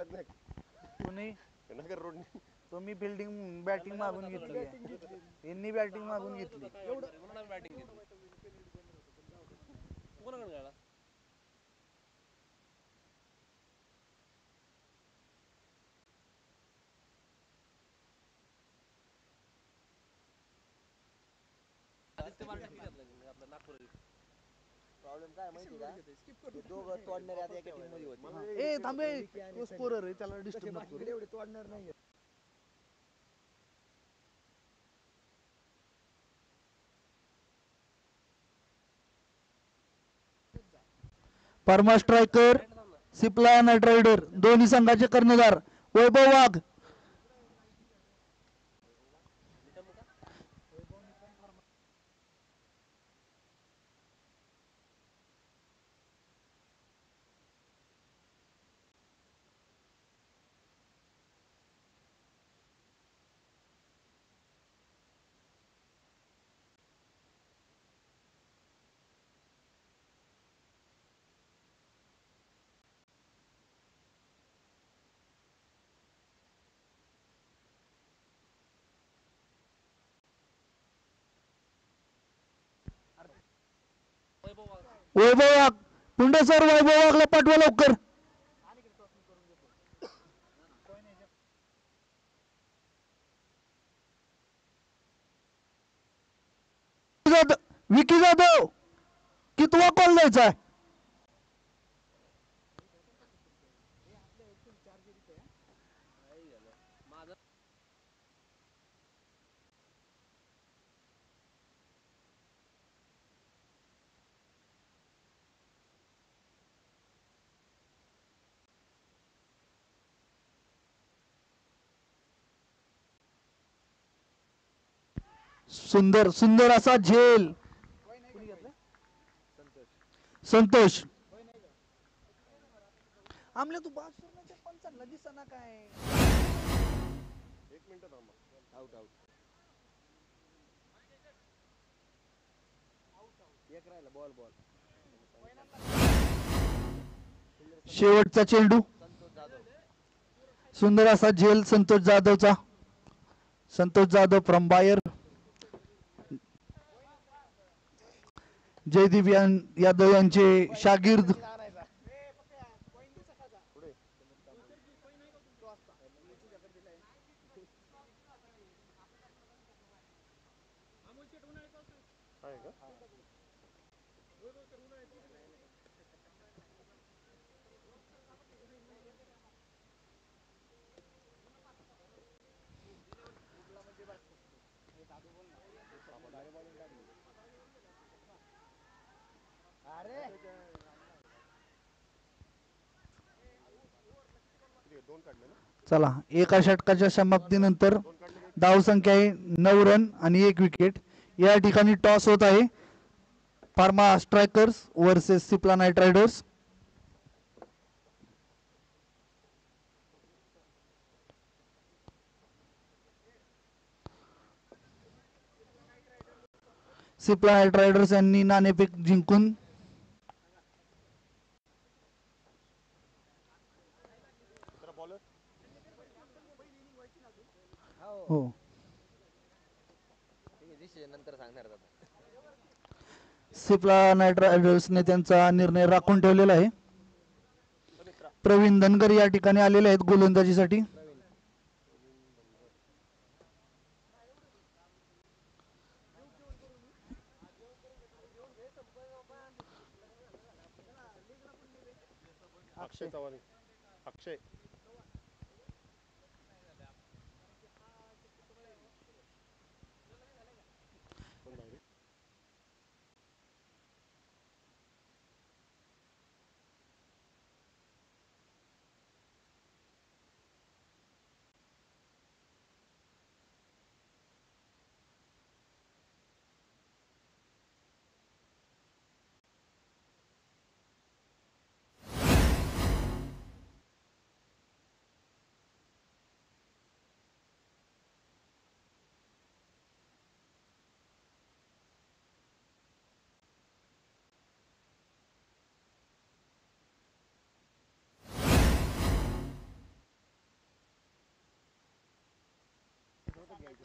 कोणी तुम्ही fielding batting मागून घेतली, यांनी बॅटिंग मागून घेतली. प्रॉब्लेम काय माहिती का, दोघं तोडणारे आता एका टीम मध्ये होते. ए थांबे, तो स्कोरर आहे, त्याला डिस्टर्ब नको करू. एवढे तोडणार नाही. परमा स्ट्रायकर, सिप्ला नाईट रायडर दोन्ही संघाचे कर्णधार वैभव वाघ. वैभव वाघ पुंडे सर, वैभव वाघला पाठवा लवकर. विकी जाधव कितवा कॉल द्यायचा आहे? सुंदर सुंदर असा झेल. संतोष आमल्या तू बाजूच्या पंचांना दिसना काय. एक मिनिट थांबा. Out out. एक राहिला बॉल बॉल. शेवटचा चेंडू. संतोष जाधव. सुंदर असा झेल संतोष जाधवचा. संतोष जाधव फ्रॉम बायर. जयदीप यादव यांचे शागिर्द. चला, एका षटकाच्या समाप्तीनंतर धावसंख्या आहे 9 रन आणि 1 विकेट. या ठिकाणी टॉस होत आहे. Pharma strikers versus Cipla night riders. Cipla night riders यांनी नाणेफेक जिंकून हो नंतर सांगणार दादा. सिप्ला नाईट रायडर्सने त्यांचा निर्णय राखून ठेवलेला आहे. प्रवीण धनगर या ठिकाणी आलेले आहेत गोलंदाजीसाठी. अक्षय चव्हाण. अक्षय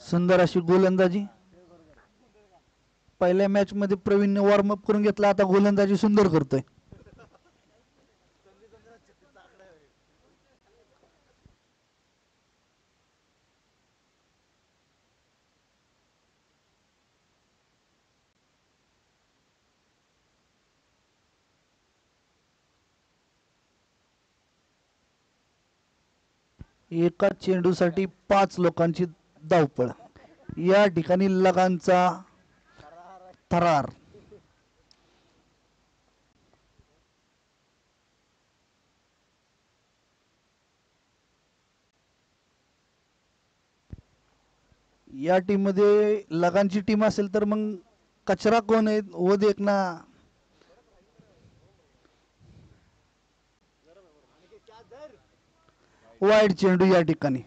सुंदर अशी गोलंदाजी. पहिल्या मॅच मध्ये प्रवीणने वॉर्मअप करून घेतला, आता गोलंदाजी सुंदर करतोय. एका चेंडूसाठी 5 लोकांची धावपळ. या ठिकाणी लगांचा थरार. या टीम मध्ये लगांची टीम असेल तर मग कचरा कोण आहे वो देख ना. वाईड चेंडू या ठिकाणी.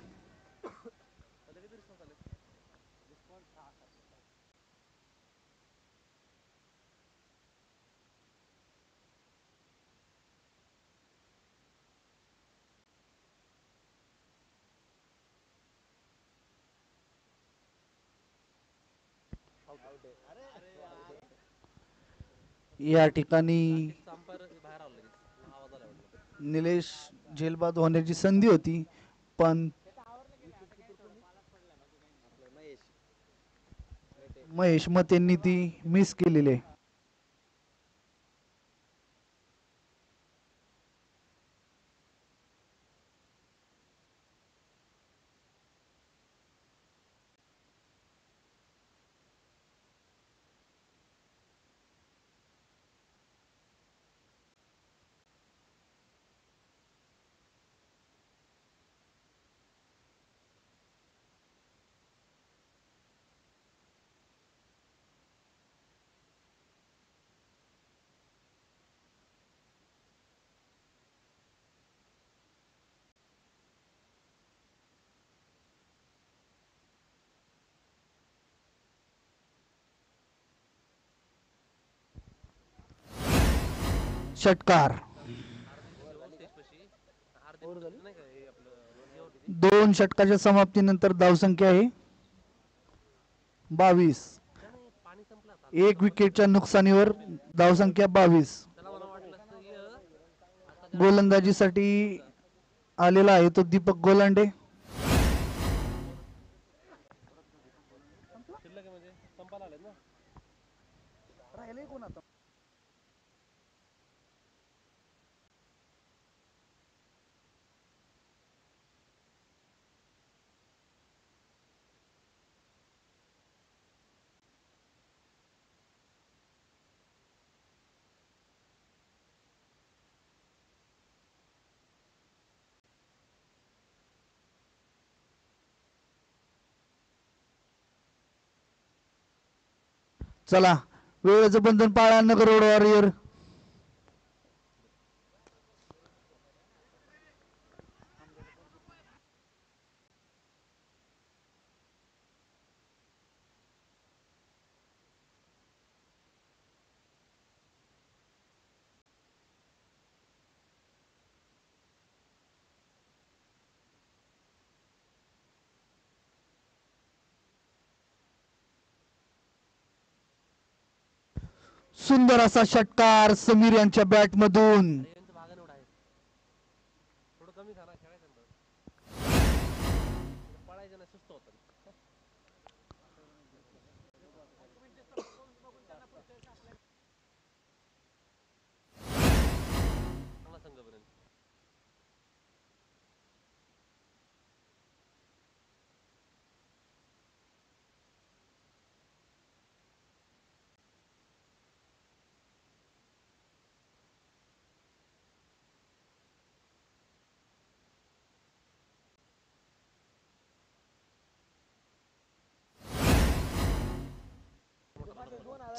या ठिकाणी निलेश झेलबाद होण्याची संधी होती, पण महेश मतेंनी ती मिस केलेली आहे. षटकार. 2 षटकाच्या समाप्तीनंतर धावसंख्या आहे 22. 1 विकेटच्या नुकसानीवर धावसंख्या 22. गोलंदाजीसाठी आलेला आहे तो दीपक गोलांडे. चला वेळेचं बंधन पाळा नगर रोड वॉरियर. सुंदर असा षटकार समीर यांच्या बॅट मधून.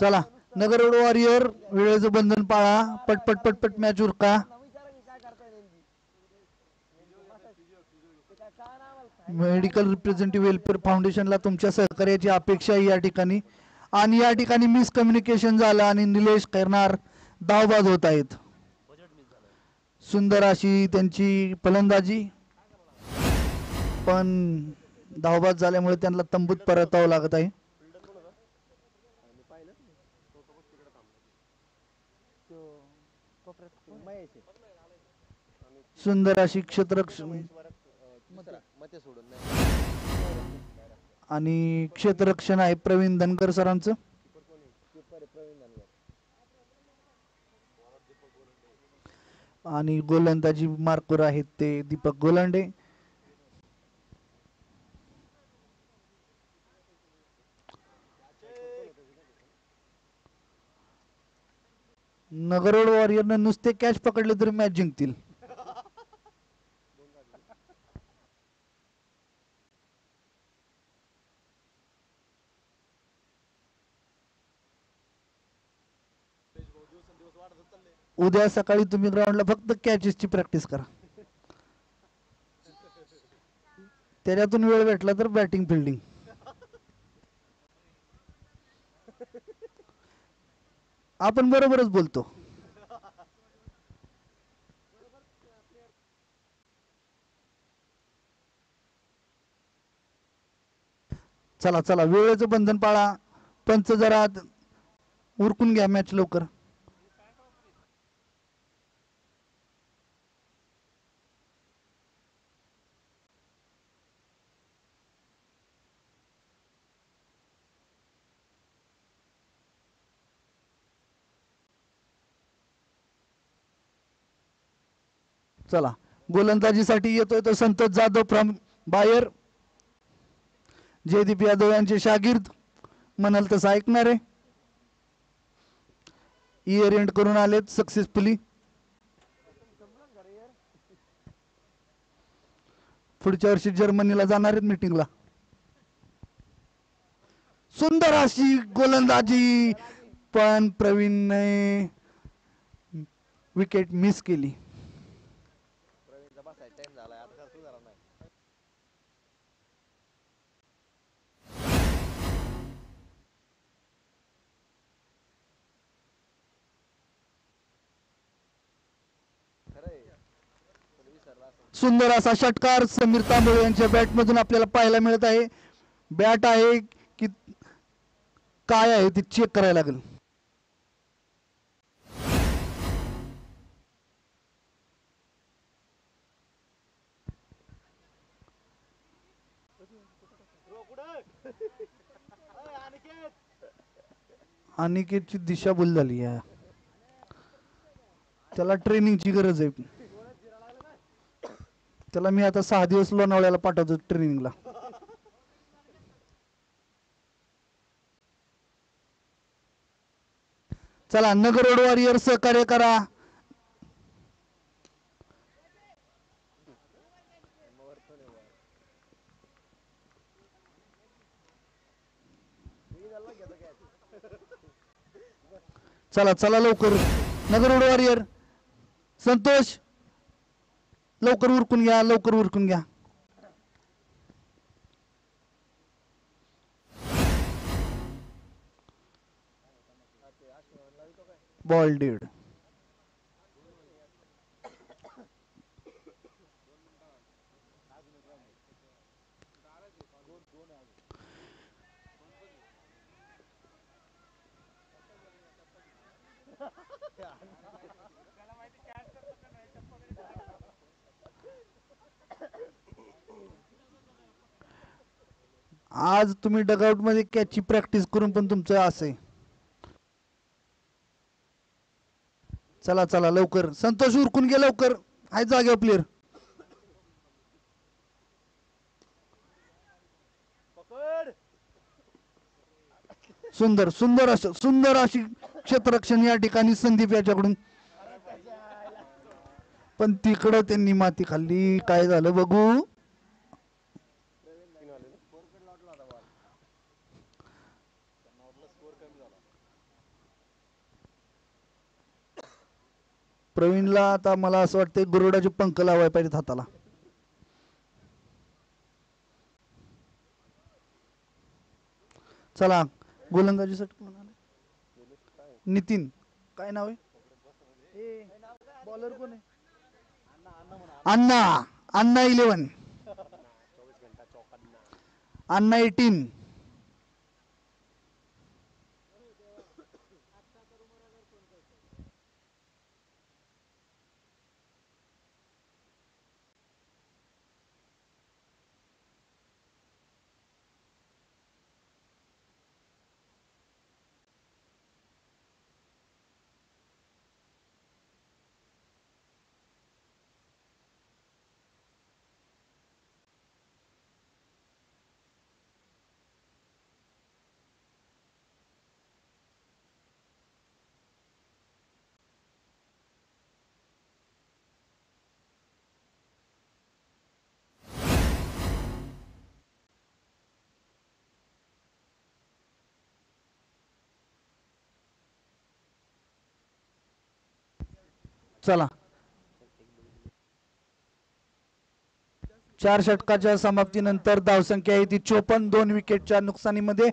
चला नगर रोड वॉरियर वेळेचं बंधन पाळा. पटपट पटपट मॅच उरका. मेडिकल रिप्रेझेंटेटिव्ह वेलफेअर फाउंडेशनला तुमच्या सहकार्याची अपेक्षा आहे या ठिकाणी. आणि या ठिकाणी मिसकम्युनिकेशन झालं आणि निलेश खैरनार धावबाद होत आहेत. सुंदर अशी त्यांची फलंदाजी, पण धावबाद झाल्यामुळे त्यांना तंबूत परतावं लागत आहे. सुंदर अशी क्षेत्ररक्षण मते सोडून नाही आणि क्षेत्ररक्षण आहे प्रवीण धनगर सरांचं. प्रवीण धनगर. आणि गोलंदाजी मार्कवर आहेत ते दीपक गोलांडे. नगरोड वॉरियरनं नुसते कॅच पकडले तरी मॅच जिंकतील. उद्या सकाळी तुम्ही ग्राउंडला फक्त कॅचेसची प्रॅक्टिस करा. त्याच्यातून वेळ भेटला तर बॅटिंग फिल्डिंग. आपण बरोबरच बोलतो. चला चला वेळेचं बंधन पाळा. पंच जरा उरकून घ्या मॅच लवकर. चला गोलंदाजीसाठी येतोय तो संतोष जाधव फ्रॉम बायर. जयदीप यादव यांचे शागिर्द म्हणाल तसं ऐकणारे. इयर एंड करून आलेत सक्सेसफुली. पुढच्या वर्षी जर्मनीला जाणार आहेत मीटिंगला. सुंदर अशी गोलंदाजी पण प्रवीणने विकेट मिस केली. प्रवीणचा बसायचा टाइम झाला आता सुधारा नाही. सुंदर असा षटकार समीर तांबोळे यांच्या बॅट मधून आपल्याला पाहायला मिळत आहे. बॅट आहे की काय आहे ते चेक करायला लागेल. अनिकेतची दिशाभूल झाली आहे. त्याला ट्रेनिंगची गरज आहे. त्याला मी आता 6 दिवस लोणावळ्याला पाठवतो ट्रेनिंगला. चला नगरोड वॉरियर सहकार्य करा. चला चला लवकर नगरोड वॉरियर. संतोष लवकर उरकून घ्या लवकर उरकून घ्या. Ball dead. आज तुम्ही डगआउट मध्ये कॅचची प्रॅक्टिस करून पण तुमचं असं. चला चला लवकर संतोष उरकून घे लवकर. आहे जागेवर प्लेयर. सुंदर सुंदर अशी क्षेत्ररक्षण या ठिकाणी संदीप याच्याकडून. पण तिकडं त्यांनी माती खाल्ली. काय झालं बघू. प्रवीणला आता मला असं वाटतं गरुडाचे पंख लावायला पाहिजेत हाताला. चला गोलंदाजीसाठी नितीन काय नाव आहे. बॉलर कोण आहे. अण्णा अण्णा 11. अन्ना 18. चला 4 षटकाच्या समाप्तीनंतर धावसंख्या आहे ती 54, 2 विकेटच्या नुकसानीमध्ये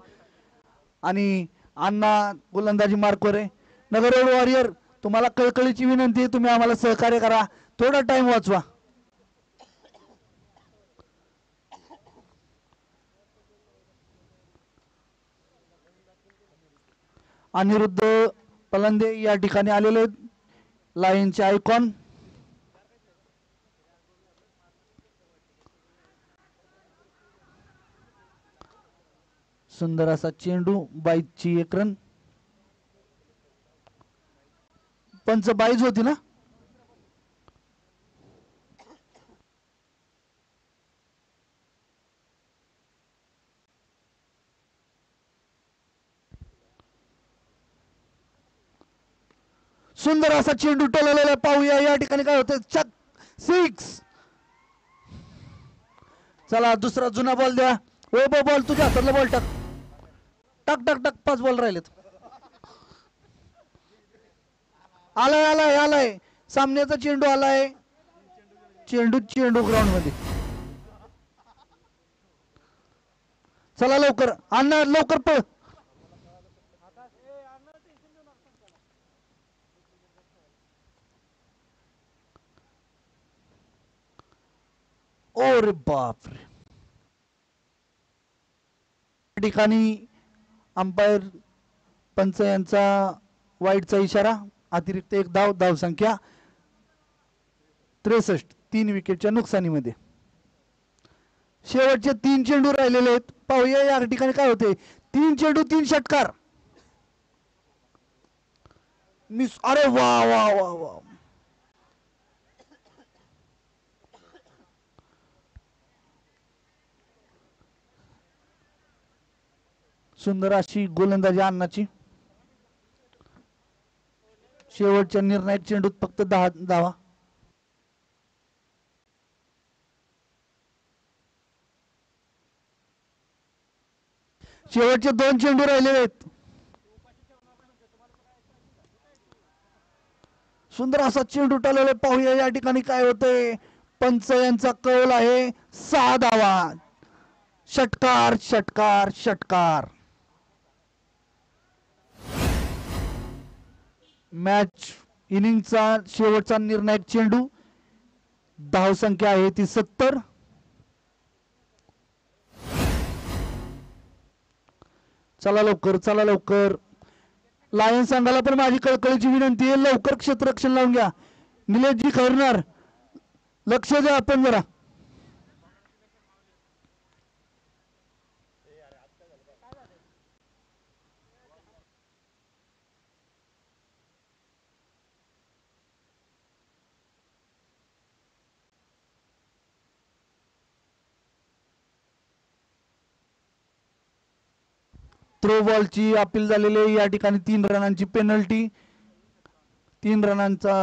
आणि अण्णा गोलंदाजी मार्कवर आहे. नगर रोड वॉरियर तुम्हाला कळकळीची विनंती आहे, तुम्ही आम्हाला सहकार्य करा, थोडा टाइम वाचवा. अनिरुद्ध पलंदे या ठिकाणी आलेले लायनचे आयकॉन. सुंदर असा चेंडू, बाईची 1 रन. पंच बाईज होती ना. सुंदर असा चेंडू टोललेला पाहूया या ठिकाणी काय होतं. चक 6. चला दुसरा जुना बॉल द्या. ओ बॉल तुझ्या हातातला बॉल टाक टाक टाक टाक. 5 बॉल राहिलेत. आलाय आलाय आलाय सामन्याचा चेंडू आलाय. चेंडू ग्राउंड मध्ये. चला लवकर अण्णा लवकर पळ. ओ रे बाप रे. ठिकाणी अंपायर पंच यांचा वाईटचा इशारा. अतिरिक्त 1 धाव. धावसंख्या 63, 3 विकेटच्या नुकसानीमध्ये. शेवटचे 3 चेंडू राहिलेले आहेत. पाहूया या ठिकाणी काय होते. 3 चेंडू 3 षटकार. मिस. अरे वा वा वा वा. सुंदर अशी गोलंदाजी अण्णाची. शेवटच्या निर्णायक चेंडूत फक्त 10 धावा. शेवटचे 2 चेंडू राहिलेले आहेत. सुंदर असा चेंडू टाळलेला पाहूया या ठिकाणी काय होतंय. पंच यांचा कौल आहे 6 धावा. षटकार षटकार षटकार. मॅच इनिंगचा शेवटचा निर्णायक चेंडू. धावसंख्या आहे ती 70. चला लवकर चला लवकर. लायन संघाला पण माझी कळकळीची विनंती आहे, लवकर क्षेत्ररक्षण लावून घ्या. निलेशजी खैरनार लक्ष द्या आपण जरा. थ्रो बॉलची अपील झालेली आहे या ठिकाणी. 3 रनांची पेनल्टी. 3 रनांचा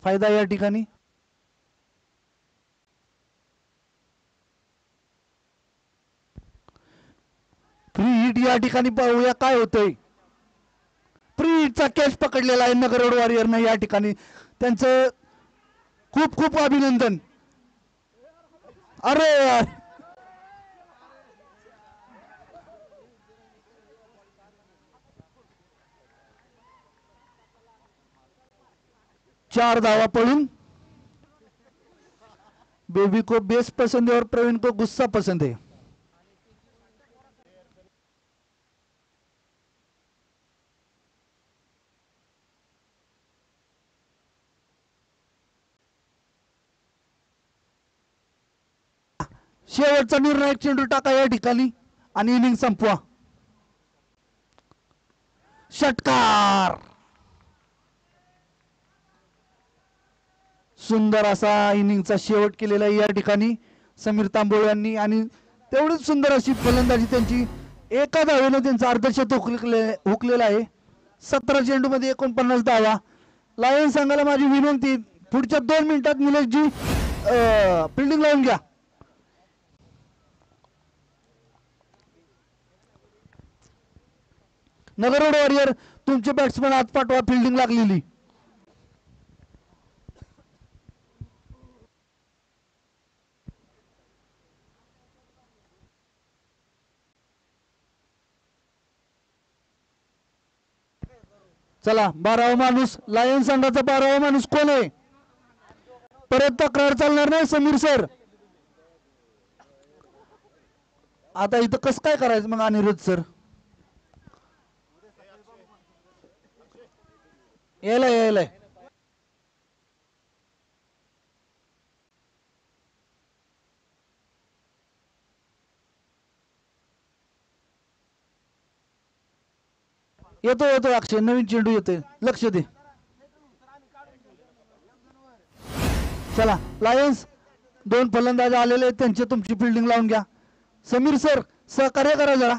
फायदा या ठिकाणी. फ्री हिट या ठिकाणी पाहूया काय होतंय. फ्री हिटचा कॅच पकडलेला आहे नगर रोड वॉरियरने या ठिकाणी. त्यांचं खूप खूप अभिनंदन. अरे यार. 4 धावा पडून बेबी को बेस पसंद है और प्रवीण को गुस्सा पसंद है। शेवटचा निर्णायक चेंडू टाका या ठिकाणी आणि इनिंग संपवा। षटकार, सुंदर असा इनिंगचा शेवट केलेला आहे या ठिकाणी समीर तांबोळे यांनी आणि तेवढीच सुंदर अशी फलंदाजी त्यांची। एका धावेनं त्यांचा अर्धशतक हुकलेला आहे। 17 चेंडू मध्ये 49 धावा। लायन्स संघाला माझी विनंती, पुढच्या 2 मिनिटात निलेशजी फिल्डिंग लावून घ्या। नगर रोड वॉरियर तुमचे बॅट्समन आत पाठवा, फिल्डिंग लागलेली। चला 12वा माणूस, लायन्स संघाचा 12वा माणूस कोण आहे? परत तक्रार चालणार नाही समीर सर। आता इथं कसं काय करायचं मग अनिरुद्ध सर? यायला यायला येतो येतो अक्षय, नवीन चेंडू येतोय, लक्ष दे। चला लायन्स 2 फलंदाज आलेले आहेत, त्यांचे तुमची फिल्डिंग लावून घ्या। समीर सर सहकार्य करा जरा,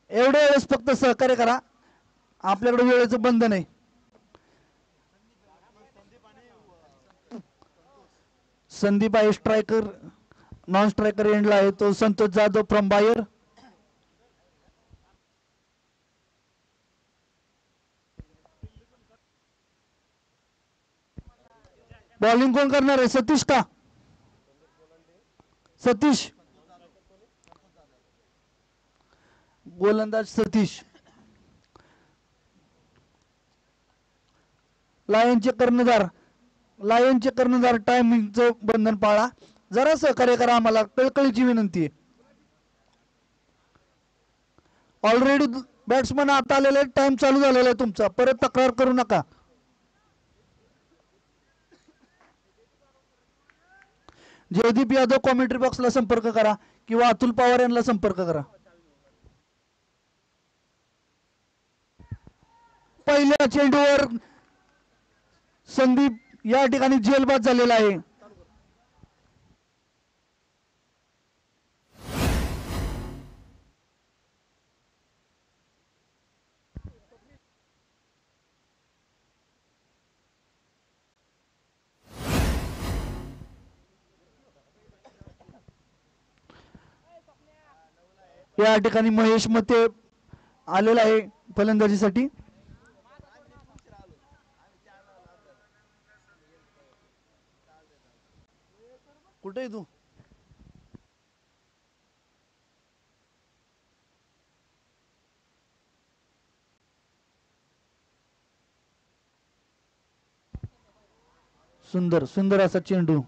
एवढ्या वेळेस फक्त सहकार्य करा, आपल्याकडे वेळेचं बंधन आहे। संदीप आहे स्ट्रायकर, नॉन स्ट्रायकर एंडला आहे तो संतोष जाधव फ्रॉम बायर। बॉलिंग कोण करणार आहे? सतीश का? सतीश, गोलंदाज सतीश। लायनचे कर्णधार टायमिंगचं बंधन पाळा, जरा सहकार्य करा आम्हाला, कळकळीची विनंती आहे। ऑलरेडी बॅट्समन आता आलेले, टाइम चालू झालेला आहे तुमचा, परत तक्रार करू नका। जयदीप यादव कॉमेंट्री बॉक्सला संपर्क करा किंवा अतुल पवार यांना संपर्क करा। पहिल्या चेंडूवर संदीप या ठिकाणी जेलबाद झालेला आहे। या ठिकाणी महेश मते आलेला आहे फलंदाजीसाठी। कुठे तू? सुंदर सुंदर असा चेंडू।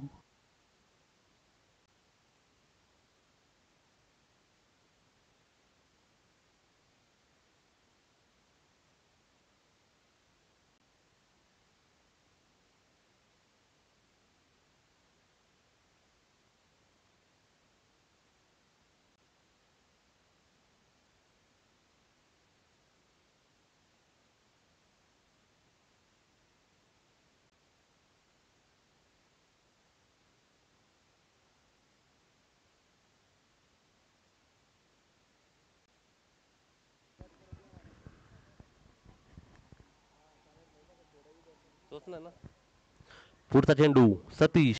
पुढचा चेंडू सतीश,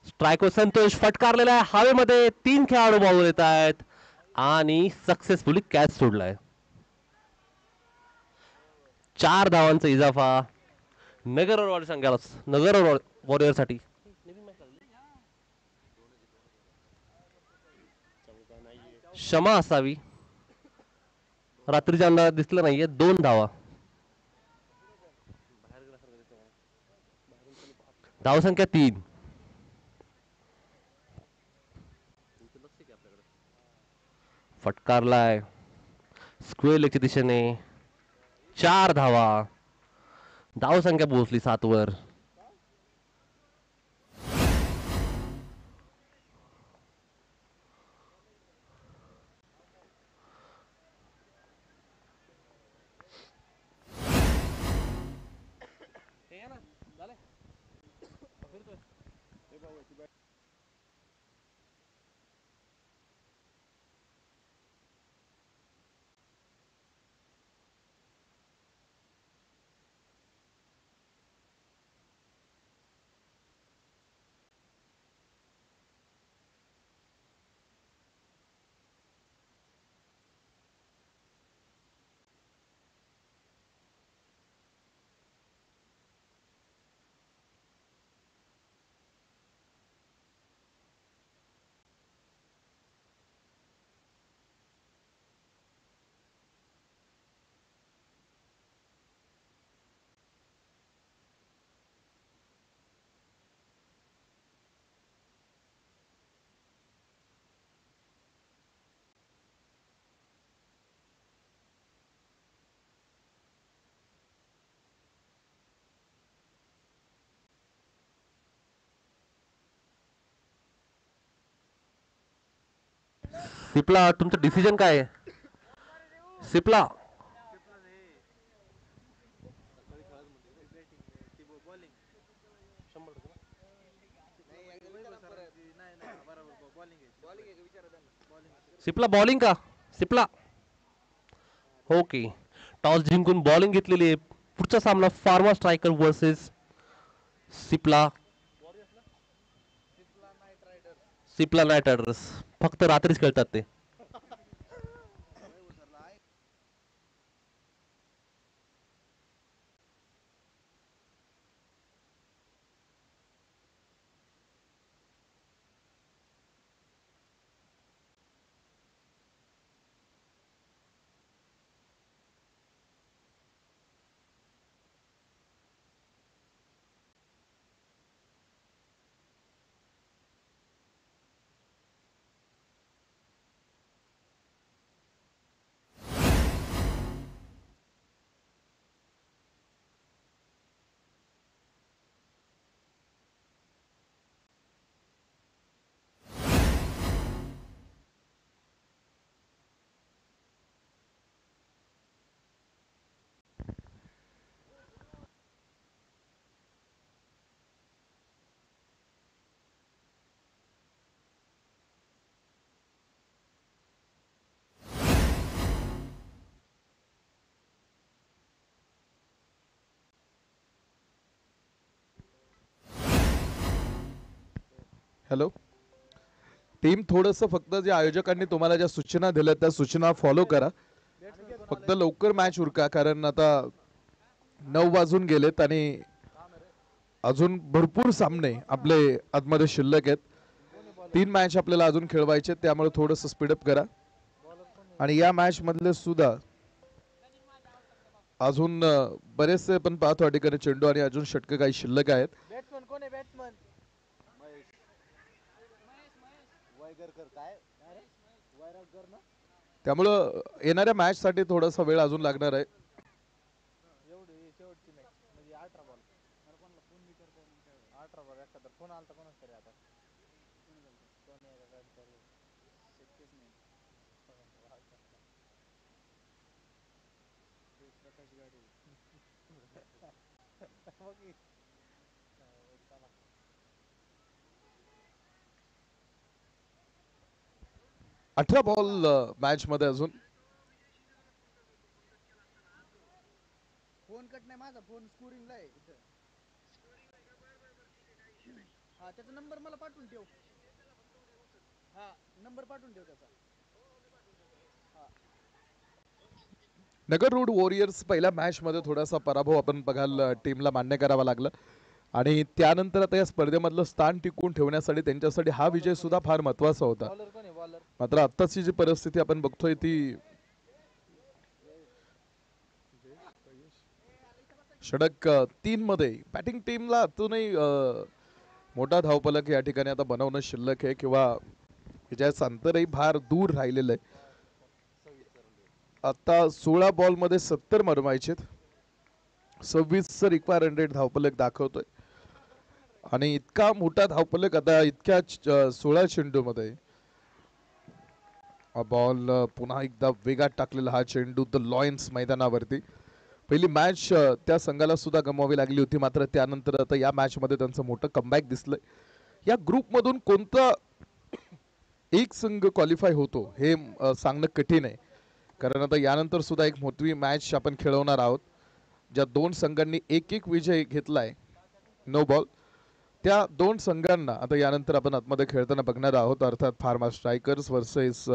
स्ट्रायको संतोष फटकारलेला आहे हवेमध्ये। 3 खेळाडू बॉल येत आहेत आणि सक्सेसफुली कॅच सोडलाय। 4 धावांचा इजाफा नगर वॉरियर साठी। क्षमा असावी, रात्रीच्या अंधारात दिसलं नाहीये। 2 धावा। धावसंख्या 3। फटकारलाय स्क्वेअर लेगच्या दिशेने. 4 धावा. धाव संख्या पोहोचली 7 वर. सिप्ला तुमचं डिसिजन काय आहे? सिप्ला सिप्ला बॉलिंग का? सिप्ला ओके. टॉस जिंकून बॉलिंग घेतलेली आहे. पुढचा सामना pharma striker versus Cipla. Cipla night riders. फक्त रात्रीच खेळतात ते. हॅलो टीम, थोडंसं फक्त जे आयोजकांनी तुम्हाला ज्या सूचना दिल्या त्या सूचना फॉलो करा. फक्त लवकर मॅच उरका, कारण आता 9 वाजून गेलेत आणि अजून भरपूर सामने आपले आतमध्ये शिल्लक आहेत. 3 मॅच आपल्याला अजून खेळवायचे, त्यामुळे थोडंसं स्पीडअप करा. आणि या मॅच मधले सुद्धा अजून बरेचसे पण पाहतो या ठिकाणी चेंडू आणि अजून षटक काही शिल्लक आहेत. बॅट्समन कोण आहे? बॅट्समन त्यामुळं येणाऱ्या मॅच साठी थोडासा वेळ अजून लागणार आहे. शेवटची मॅच म्हणजे 18 बॉल. 18 बॉल एखादा फोन आलता कोणाच तरी आता. शक्यच नाही. प्रकाश गाडी. 18 बॉल मॅच मध्ये अजून. फोन कट नाही माझा, फोन स्कोरिंगला आहे इथं. हा त्याचा नंबर मला पाठवून ठेव. हा नंबर पाठवून ठेव त्याचा. नगर रोड वॉरियर्स पहिल्या मॅच मध्ये थोडासा पराभव आपण बघायला टीमला मान्य करावा लागला आणि त्यानंतर आता या स्पर्धेमधलं स्थान टिकवून ठेवण्यासाठी त्यांच्यासाठी हा विजय सुद्धा फार महत्वाचा होता. बॉलर कोण आहे? बॉलर मात्र आत्ताची जी परिस्थिती आपण बघतोय ती षटक 3 मध्ये बॅटिंग टीमला अजूनही मोठा धावफलक या ठिकाणी आता बनवणं शिल्लक आहे किंवा ज्याचं अंतरही फार दूर राहिलेलं आहे. आता 16 बॉल मध्ये 70 मारवायचेत. 26 रिक्वायर 100 धावफलक दाखवतोय आणि इतका मोठा धावफलक आता इतक्या 16 चेंडू मध्ये. बॉल पुन्हा एकदा वेगात टाकलेला हा चेंडू द लॉयन्स मैदानावरती. पहिली मॅच त्या संघाला सुद्धा गमवावी लागली होती, मात्र त्यानंतर आता या मॅच मध्ये त्यांचं मोठं कमबॅक दिसलंय. या ग्रुप मधून कोणता एक संघ क्वालिफाय होतो हे सांगणं कठीण आहे, कारण आता यानंतर सुद्धा एक मोठी मॅच आपण खेळवणार आहोत ज्या दोन संघांनी एक एक विजय घेतलाय 9 बॉल. त्या दोन संघांना आता यानंतर आपण आतमध्ये खेळताना बघणार आहोत, अर्थात pharma strikers versus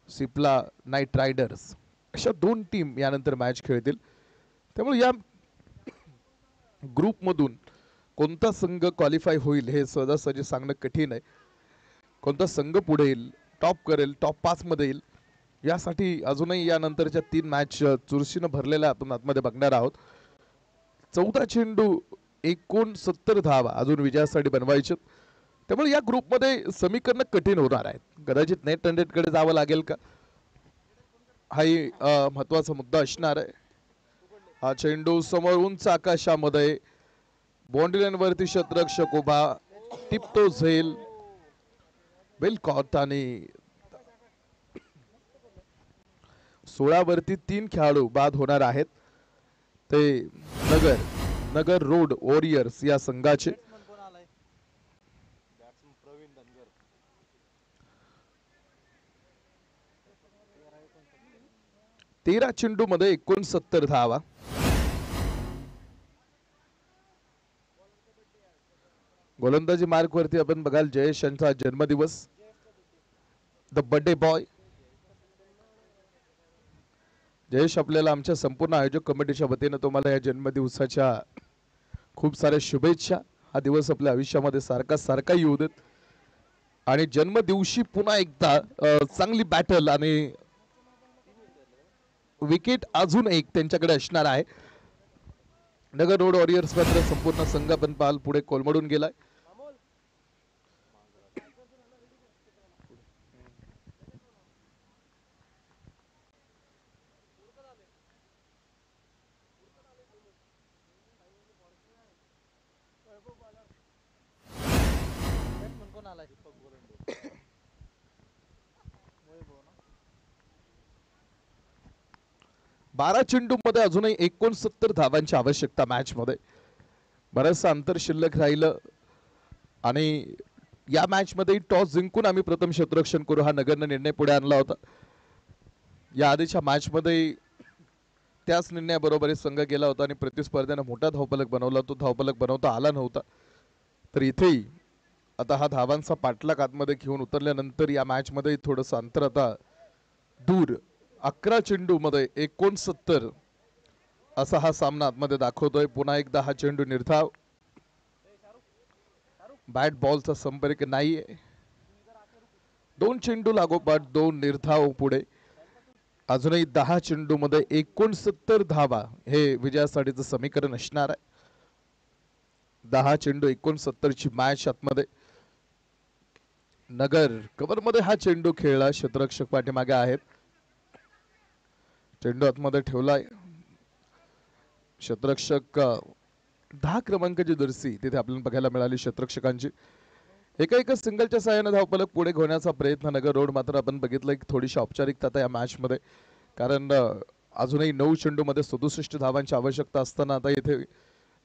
Cipla night riders अशा दोन टीम यानंतर मॅच खेळतील. त्यामुळे या ग्रुपमधून कोणता संघ क्वालिफाय होईल हे सहजासहजी सांगणं कठीण आहे. कोणता संघ पुढे येईल, टॉप करेल, टॉप 5 मध्ये येईल, यासाठी अजूनही यानंतरच्या 3 मॅच चुरशीनं भरलेल्या आपण आतमध्ये बघणार आहोत. 14 चेंडू 69 धावा अजून विजयासाठी बनवायचे. त्यामुळे या ग्रुपमध्ये समीकरण कठीण होणार आहेत. कदाचित नेट रन कडे जावं लागेल का, हाही महत्वाचा मुद्दा असणार आहे. हा चेंडू समोर उंच आकाशामध्ये बाउंड्री लाईन वरती क्षेत्ररक्षक उभा, टिपतो झेल वेल कॉट आणि 16 वरती 3 खेळाडू बाद होणार आहेत. ते नगर रोड वॉरियर्स या संघाचे. 13 चेंडू मध्ये 69 धावा. गोलंदाजी मार्क वरती आपण बघाल जयेश यांचा जन्मदिवस, द बर्थडे बॉय. जयेश, आपल्याला आमच्या संपूर्ण आयोजक कमिटीच्या वतीनं तुम्हाला या जन्मदिवसाच्या खूप साऱ्या शुभेच्छा. हा दिवस आपल्या आयुष्यामध्ये सारखा येऊ देत आणि जन्मदिवशी पुन्हा एकदा चांगली बॅटल आणि विकेट अजून एक त्यांच्याकडे असणार आहे. नगर रोड वॉरियर्स मात्र संपूर्ण संघ पण पाल पुढे कोलमडून गेलाय. बारा चेंडू मध्ये अजूनही 69 धावांची आवश्यकता. मॅच मध्ये बरंचसं अंतर शिल्लक राहिलं आणि या मॅच मध्ये टॉस जिंकून आम्ही प्रथम क्षेत्ररक्षण करू हा नगरनं निर्णय पुढे आणला होता. या आधीच्या मॅच मध्ये त्याच निर्णयाबरोबर संघ गेला होता आणि प्रतिस्पर्ध्याने मोठा धावफलक बनवला, तो धावफलक बनवता आला नव्हता. तर इथेही आता हा धावांचा पाठलाग आतमध्ये घेऊन उतरल्यानंतर या मॅच मध्ये थोडंसं अंतर आता दूर. 11 चेंडू मध्ये 69 असा हा सामना आतमध्ये दाखवतोय. पुन्हा एकदा हा चेंडू निर्धाव, बॅट बॉलचा संपर्क नाहीये. 2 चेंडू लागोपाठ 2 निर्धाव पुढे. अजूनही 10 चेंडू मध्ये 69 धावा हे विजयासाठीचं समीकरण असणार आहे. 10 चेंडू 69 ची मॅच आतमध्ये. नगर कव्हर मध्ये हा चेंडू खेळला, क्षेत्ररक्षक पाठीमागे आहेत. चेंडू आतमध्ये ठेवलाय. क्षेत्ररक्षक 10 क्रमांकाची जर्सी तिथे आपल्याला बघायला मिळाली क्षेत्ररक्षकांची. एका सिंगलच्या साहाय्याने धावफलक पुढे घेण्याचा प्रयत्न नगर रोड मात्र आपण बघितलं की थोडीशी औपचारिकता या मॅच मध्ये, कारण अजूनही 9 चेंडू मध्ये 67 धावांची आवश्यकता असताना आता इथे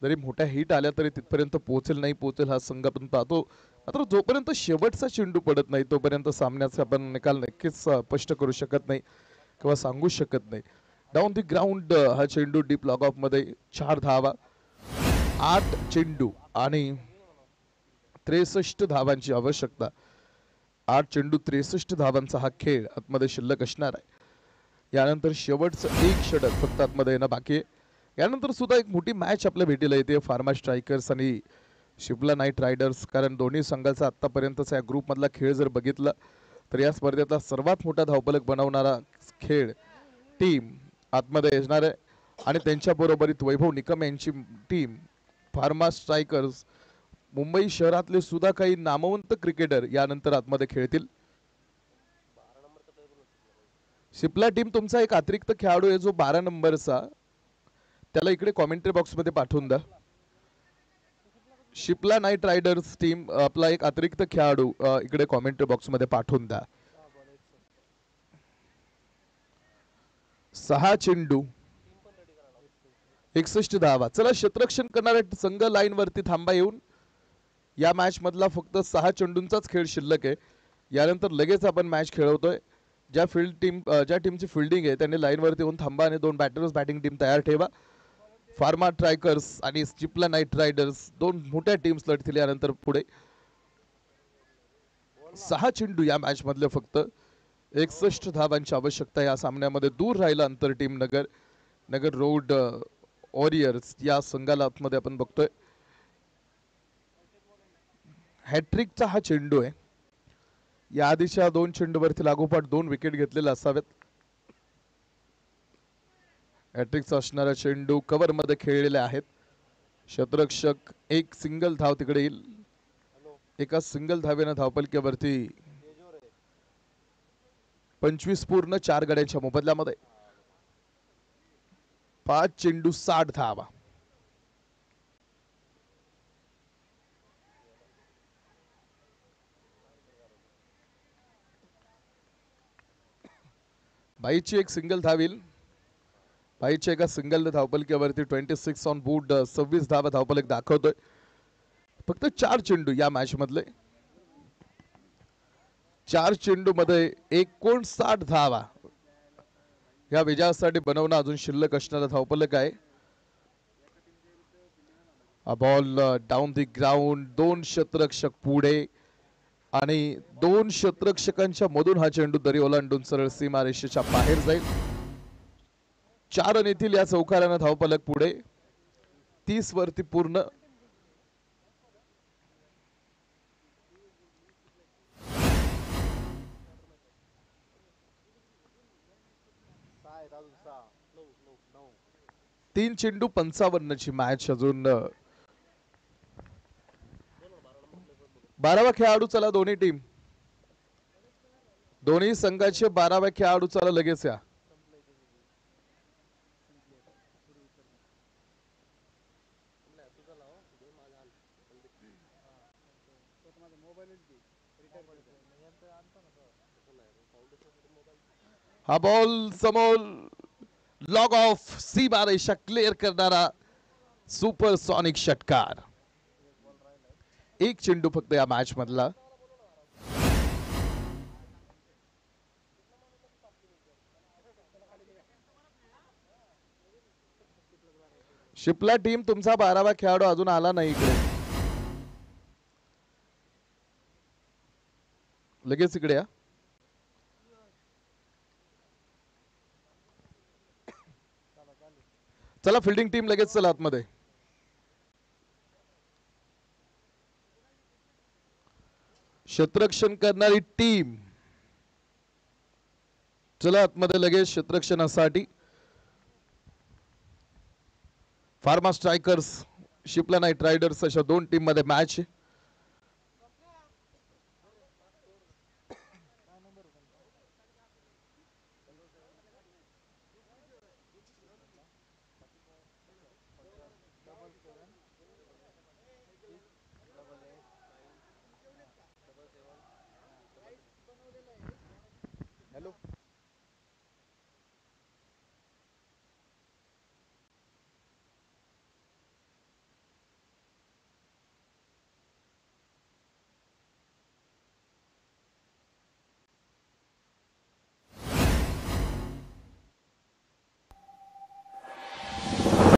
जरी मोठ्या हिट आल्या तरी तिथपर्यंत पोहोचेल नाही पोहोचेल हा संघ आपण पाहतो. मात्र जोपर्यंत शेवटचा चेंडू पडत नाही तोपर्यंत सामन्याचा आपण निकाल नक्कीच स्पष्ट करू शकत नाही किंवा सांगू शकत नाही. डाऊन द ग्राउंड हा चेंडू डीप लॉग ऑफ मध्ये 4 धावा. 8 चेंडू आणि 63 धावांची आवश्यकता. 8 चेंडू 63 धावांचा हा खेळ आतमध्ये शिल्लक असणार आहे. यानंतर शेवटचं एक षटक फक्त आतमध्ये येणं बाकी आहे. यानंतर सुद्धा एक मोठी मॅच आपल्या भेटीला येते, फार्मा स्ट्रायकर्स आणि शिपला नाईट रायडर्स. कारण दोन्ही संघाचा आतापर्यंतचा या ग्रुप मधला खेळ जर बघितला तर या स्पर्धेतला सर्वात मोठा धावफलक बनवणारा खेळ टीम आतमध्ये येणार आहे आणि त्यांच्या बरोबरीत वैभव निकम यांची टीम फार्मा स्ट्रायकर्स, मुंबई शहरातले सुद्धा काही नामवंत क्रिकेटर यानंतर आतमध्ये खेळतील. सिप्ला टीम तुमचा एक अतिरिक्त खेळाडू आहे जो 12 नंबरचा, त्याला इकडे कॉमेंट्री बॉक्स मध्ये पाठवून द्या. शिपला नाईट रायडर्स टीम आपला एक अतिरिक्त खेळाडू इकडे कॉमेंट्री बॉक्स मध्ये पाठवून द्या. 6 चेंडू 61 धावा. चला क्षेत्ररक्षण करणारे संघ लाईन वरती थांबा येऊन. या मॅच मधला फक्त 6 चेंडूंचाच खेळ शिल्लक आहे. यानंतर लगेच आपण मॅच खेळवतोय. ज्या टीमची फिल्डिंग आहे त्यांनी लाईन वरती येऊन थांबा आणि 2 बॅटर्स बॅटिंग टीम तयार ठेवा. फार्मा ट्रायकर्स आणि स्टिपला नाईट रायडर्स 2 मोठ्या टीम्स लढतील यानंतर पुढे. 6 चेंडू या मॅच मधले फक्त 61 धावांची आवश्यकता. या सामन्यामध्ये दूर राहिला अंतर टीम नगर रोड वॉरियर्स या संघाला आतमध्ये आपण बघतोय. हॅट्रिकचा हा चेंडू आहे. या आधीच्या 2 चेंडूवरती लागोपाठ 2 विकेट घेतलेले असावेत. हॅट्रिकचा असणारा चेंडू कव्हर मध्ये खेळलेले आहेत. क्षेत्ररक्षक एक सिंगल धाव तिकडे येईल. एका सिंगल धावेनं धावपलकेवरती 25 पूर्ण 4 गड्यांच्या मोबदल्यामध्ये 5 चेंडू 60 धावा. बाईची एक सिंगल धाव येईल. बाईच्या एका सिंगल धावपलकेवरती 26 ऑन बोर्ड 26 धावा धावपलक दाखवतोय. फक्त 4 चेंडू या मॅच मधले. 4 चेंडू मध्ये 59 धावा या विजयासाठी बनवणं अजून शिल्लक असणारा धावपलक आहे. Ball down the ground. 2 क्षेत्ररक्षक पुढे आणि 2 क्षेत्ररक्षकांच्या मधून हा चेंडू दरी ओलांडून सरळ सीमारेषेच्या बाहेर जाईल. 4 रन येथील या चौकारानं धावपलक पुढे 30 वरती पूर्ण. तीन चेंडू 55 ची मॅच अजून. 12वा खेळाडू चला दोन्ही टीम. दोन्ही संघाचे 12वा खेळाडू चला लगेच या. हा बॉल समोर लॉग ऑफ सीमारेषा क्लिअर करणारा सुपरसॉनिक षटकार. 1 चेंडू फक्त या मॅच मधला. शिपला टीम तुमचा 12वा खेळाडू अजून आला नाही इकडे. लगेच इकडे या. चला फिल्डिंग टीम लगेच चला आतमध्ये. क्षेत्ररक्षण करणारी टीम चला आतमध्ये लगेच क्षेत्ररक्षणासाठी. फार्मा स्ट्रायकर्स शिपला नाईट रायडर्स अशा 2 टीम मध्ये मॅच. हॅलो